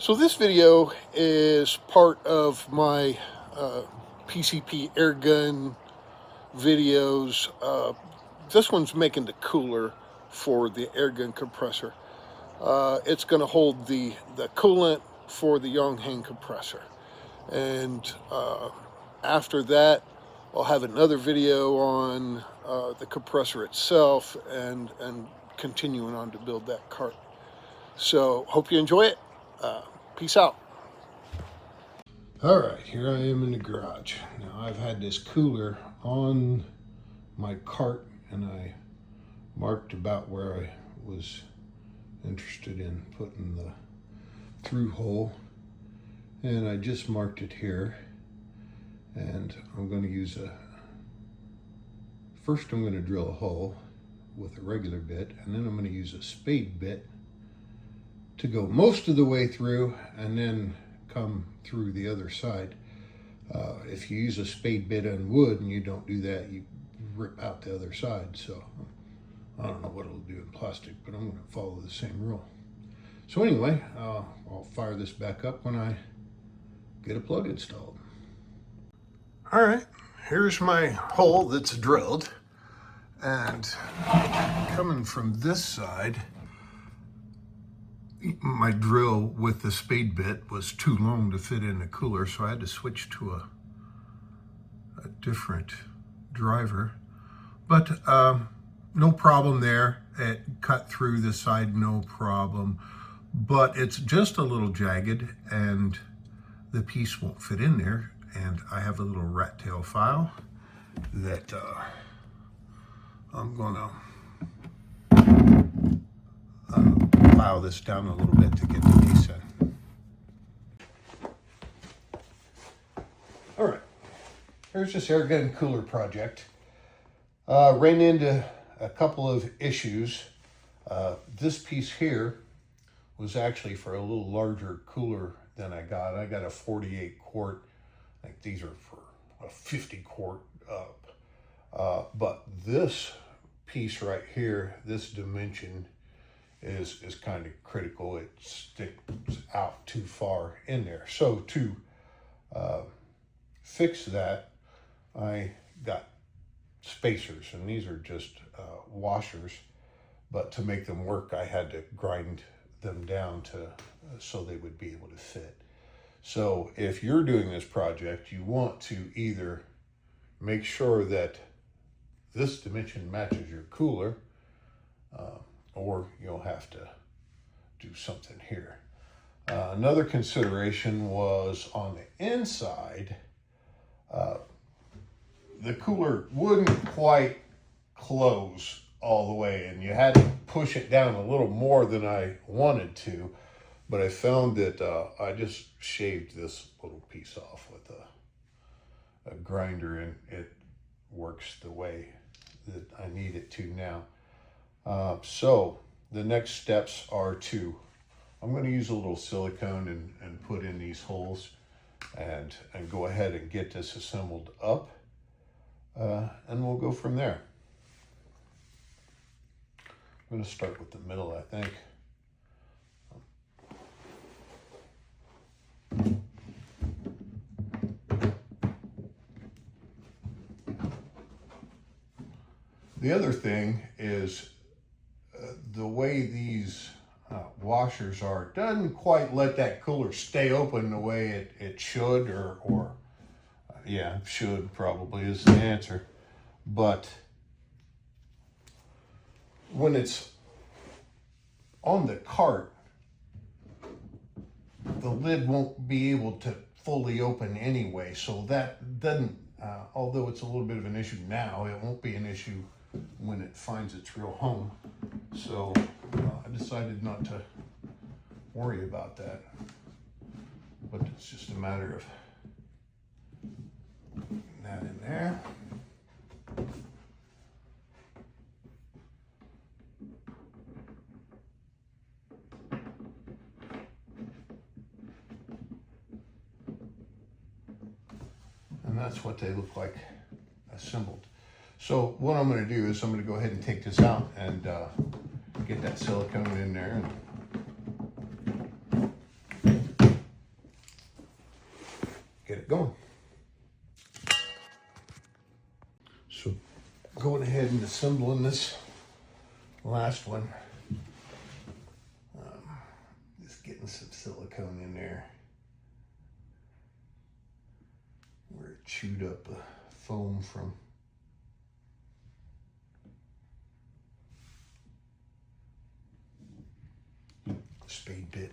So this video is part of my PCP Airgun videos. This one's making the cooler for the airgun compressor. It's going to hold the coolant for the Yong Heng compressor. And after that, I'll have another video on the compressor itself and continuing on to build that cart. So hope you enjoy it. Peace out. All right, here I am in the garage. Now I've had this cooler on my cart and I marked about where I was interested in putting the through hole, and I just marked it here. And I'm going to use first I'm going to drill a hole with a regular bit, and then I'm going to use a spade bit to go most of the way through and then come through the other side. If you use a spade bit on wood and you don't do that, you rip out the other side. So I don't know what it'll do in plastic, but I'm going to follow the same rule. So anyway, I'll fire this back up when I get a plug installed. All right, here's my hole that's drilled, and coming from this side, my drill with the spade bit was too long to fit in the cooler, so I had to switch to a different driver. But no problem there. It cut through the side, no problem. But it's just a little jagged, and the piece won't fit in there. And I have a little rat tail file that I'm gonna file this down a little bit to get the piece in. All right, here's this airgun cooler project. Ran into a couple of issues. This piece here was actually for a little larger cooler than I got. I got a 48 quart. I think these are for a 50 quart up. But this piece right here, this dimension is kind of critical. It sticks out too far in there. So to fix that, I got spacers, and these are just washers. But to make them work, I had to grind them down so they would be able to fit. So if you're doing this project, you want to either make sure that this dimension matches your cooler, or you'll have to do something here. Another consideration was on the inside, the cooler wouldn't quite close all the way, and you had to push it down a little more than I wanted to. But I found that I just shaved this little piece off with a grinder, and it works the way that I need it to now. So the next steps are I'm going to use a little silicone and put in these holes and go ahead and get this assembled up, and we'll go from there. I'm going to start with the middle, I think. The other thing is the way these washers are, doesn't quite let that cooler stay open the way it should, or yeah, should probably is the answer. But when it's on the cart, the lid won't be able to fully open anyway, so that doesn't, although it's a little bit of an issue now, it won't be an issue when it finds its real home. So I decided not to worry about that, but it's just a matter of putting that in there. And that's what they look like assembled. So what I'm going to do is I'm going to go ahead and take this out and get that silicone in there. it going. So going ahead and assembling this last one. Just getting some silicone in there where it chewed up the foam from the spade bit.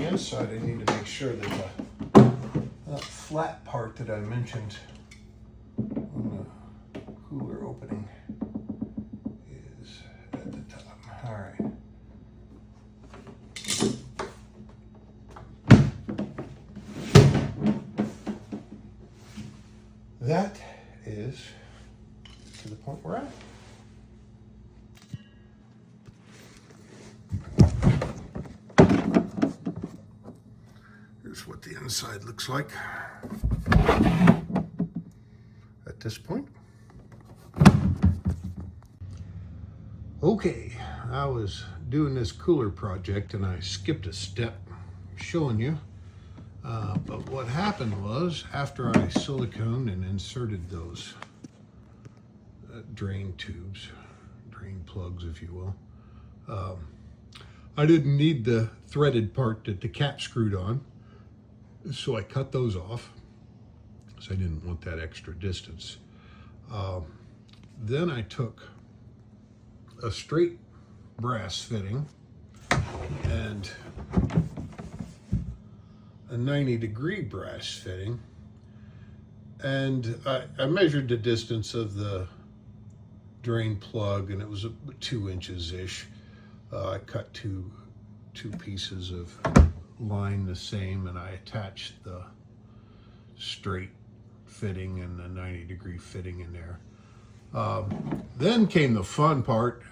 Inside, I need to make sure that the flat part that I mentioned on the cooler opening is at the top. All right. That is to the point we're at. Here's what the inside looks like at this point. Okay, I was doing this cooler project and I skipped a step showing you. But what happened was, after I siliconed and inserted those drain tubes, drain plugs if you will, I didn't need the threaded part that the cap screwed on. So I cut those off, because I didn't want that extra distance. Then I took a straight brass fitting and a 90-degree brass fitting, and I measured the distance of the drain plug, and it was 2 inches-ish. I cut two pieces of line the same, and I attached the straight fitting and the 90-degree fitting in there. Then came the fun part,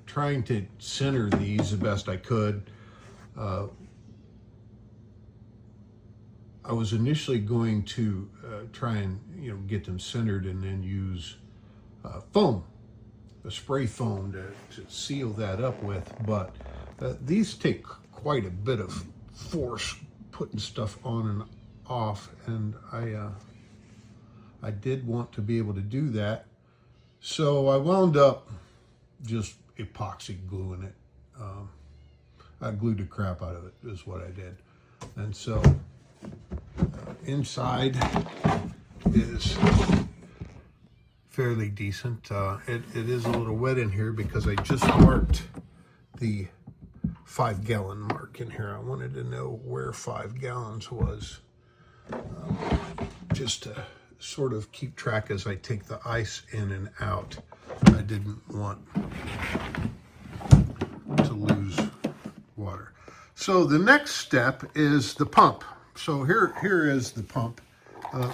trying to center these the best I could. I was initially going to try and get them centered and then use foam, a spray foam to seal that up with, but these take quite a bit of force putting stuff on and off, and I did want to be able to do that, so I wound up just epoxy gluing it. I glued the crap out of it is what I did. And so inside is fairly decent. It is a little wet in here because I just marked the 5-gallon mark in here. I wanted to know where 5 gallons was, just to sort of keep track as I take the ice in and out. I didn't want to lose water. So the next step is the pump. So here is the pump.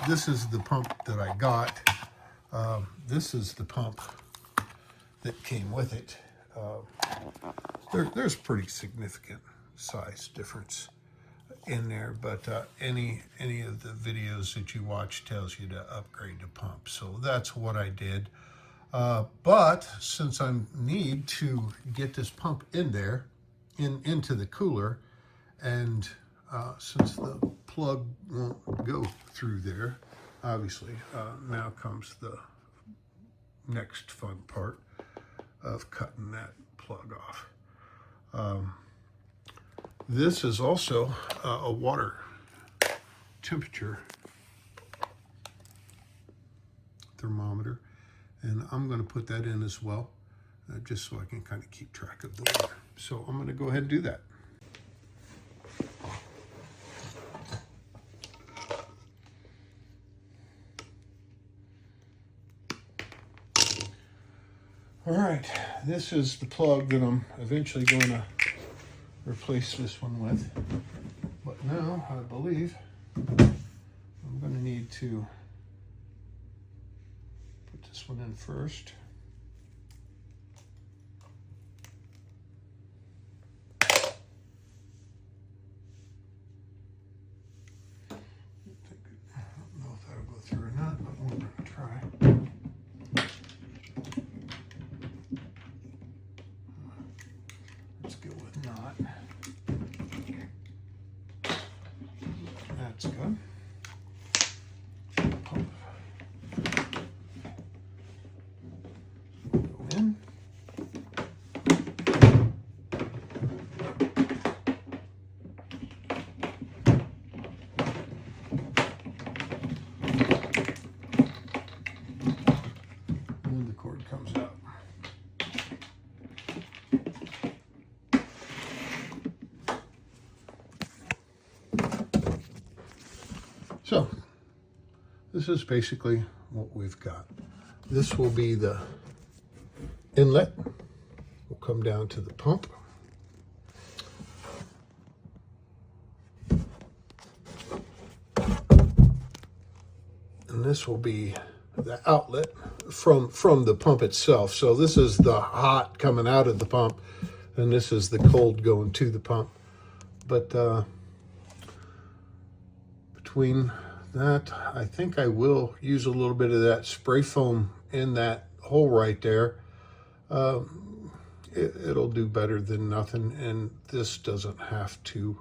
This is the pump that I got. This is the pump that came with it. There's pretty significant size difference in there, but any of the videos that you watch tells you to upgrade the pump. So that's what I did. But since I need to get this pump in there, into the cooler, and since the plug won't go through there, obviously, now comes the next fun part of cutting that plug off. This is also a water temperature thermometer, and I'm going to put that in as well, just so I can kind of keep track of the water. So I'm going to go ahead and do that. All right, this is the plug that I'm eventually going to replace this one with. But now, I believe, I'm going to need to put this one in first. I don't know if that'll go through or not, but we're going to try. Let's go with not. That's good. Pump. Go in. And then the cord comes out. So, this is basically what we've got. This will be the inlet. We'll come down to the pump. And this will be the outlet from the pump itself. So this is the hot coming out of the pump, and this is the cold going to the pump. But between that, I think I will use a little bit of that spray foam in that hole right there. It'll do better than nothing, and this doesn't have to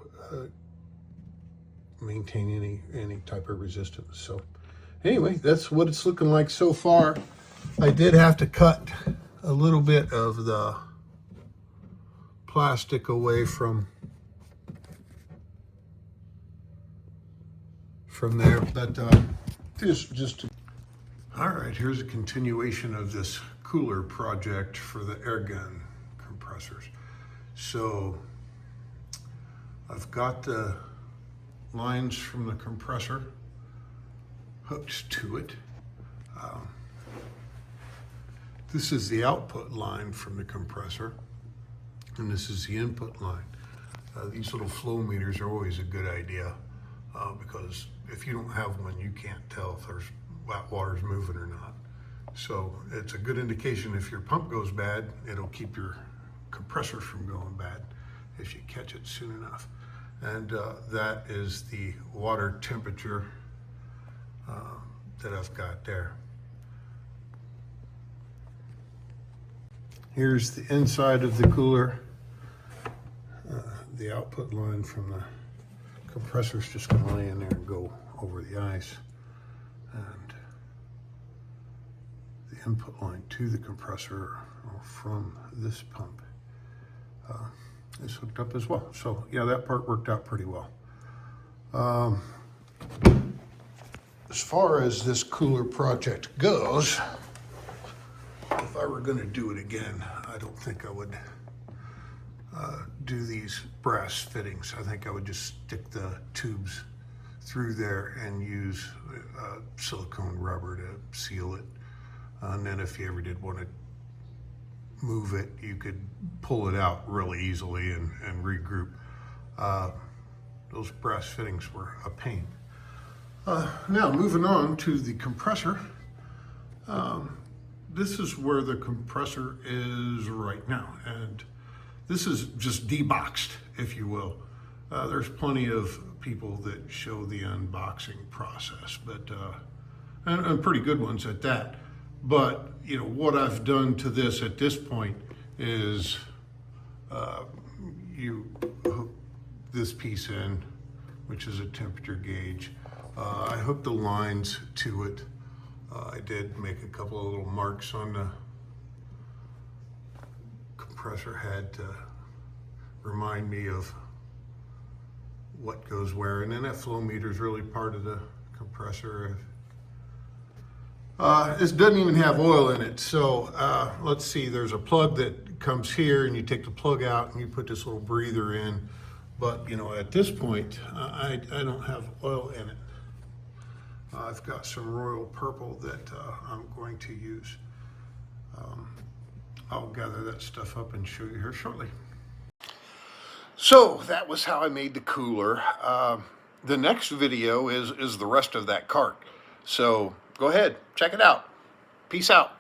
maintain any type of resistance. So anyway, that's what it's looking like so far. I did have to cut a little bit of the plastic away from there, but just all right, here's a continuation of this cooler project for the Airgun compressors. So I've got the lines from the compressor hooked to it. This is the output line from the compressor, and this is the input line. These little flow meters are always a good idea, because if you don't have one, you can't tell if that water's moving or not. So it's a good indication. If your pump goes bad, it'll keep your compressor from going bad if you catch it soon enough. And that is the water temperature that I've got there. Here's the inside of the cooler. The output line from the compressor is just going to lay in there and go over the ice. And the input line to the compressor from this pump is hooked up as well. So yeah, that part worked out pretty well. As far as this cooler project goes, if I were going to do it again, I don't think I would do these brass fittings. I think I would just stick the tubes through there and use silicone rubber to seal it. And then if you ever did want to move it, you could pull it out really easily and regroup. Those brass fittings were a pain. Now moving on to the compressor. This is where the compressor is right now, and this is just deboxed, if you will. There's plenty of people that show the unboxing process, but and pretty good ones at that. But you know what I've done to this at this point is you hook this piece in, which is a temperature gauge. I hooked the lines to it. I did make a couple of little marks on the compressor head to remind me of what goes where, and then that flow meter is really part of the compressor. This doesn't even have oil in it, so let's see, there's a plug that comes here and you take the plug out and you put this little breather in, but you know, at this point I don't have oil in it. I've got some royal purple that I'm going to use. I'll gather that stuff up and show you here shortly. So that was how I made the cooler. The next video is the rest of that cart. So go ahead, check it out. Peace out.